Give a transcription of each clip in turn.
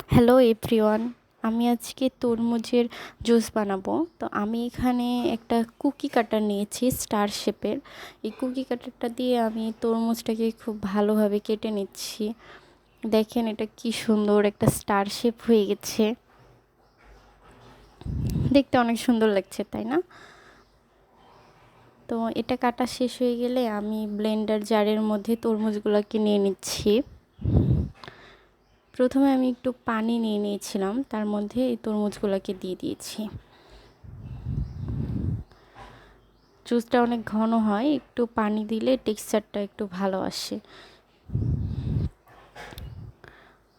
Hello everyone, আমি আজকে তরমুজের জুস বানাবো। তো আমি এখানে একটা কুকি কাটার নিয়েছি স্টার শেপের। এই কুকি কাটারটা দিয়ে আমি তরমুজটাকে খুব ভালোভাবে কেটে নিচ্ছি। দেখেন এটা কি সুন্দর একটা স্টার শেপ হয়ে গেছে, দেখতে অনেক সুন্দর লাগছে তাই না? তো এটা কাটা শেষ হয়ে গেলে আমি ব্লেন্ডার জারের মধ্যে তরমুজগুলোকে নিয়ে নিচ্ছি। প্রথমে আমি একটু পানি নিয়ে নিয়েছিলাম, তার মধ্যে এই তরমুজগুলোকে দিয়ে দিয়েছি। জুসটা অনেক ঘন হয়, একটু পানি দিলে টেক্সচারটা একটু ভালো আসে।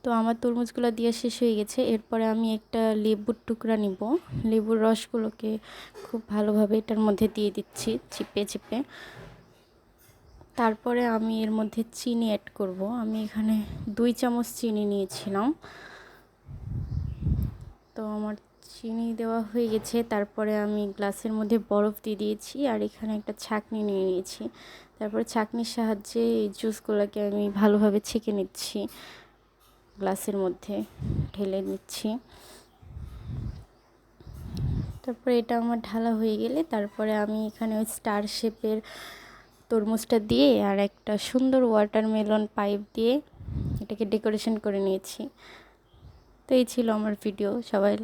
তো আমার তরমুজগুলো দিয়ে শেষ হয়ে গেছে। এরপরে আমি একটা লেবুর টুকরা নিব, লেবুর রসগুলোকে খুব ভালোভাবে এটার মধ্যে দিয়ে দিচ্ছি চিপে চিপে। তারপরে আমি এর মধ্যে চিনি অ্যাড করব। আমি এখানে 2 চামচ চিনি নিয়েছিলাম। তো আমার চিনি দেওয়া হয়ে গেছে। তারপরে আমি গ্লাসের মধ্যে বরফ দিয়ে দিয়েছি, আর এখানে একটা ছাঁকনি নিয়ে নিয়েছি। তারপরে ছাঁকনির সাহায্যে এই জুসগুলোকে আমি ভালোভাবে ছেঁকে নিচ্ছি, গ্লাসের মধ্যে ঢেলে নিচ্ছি। তারপরে এটা আমার ঢালা হয়ে গেলে তারপরে আমি এখানে ওই স্টার শেপের তরমুজটা দিয়ে আর একটা সুন্দর ওয়াটারমেলন পাইপ দিয়ে এটাকে ডেকোরেশন করে নিয়েছি। তো এই ছিল আমার ভিডিও। সবাই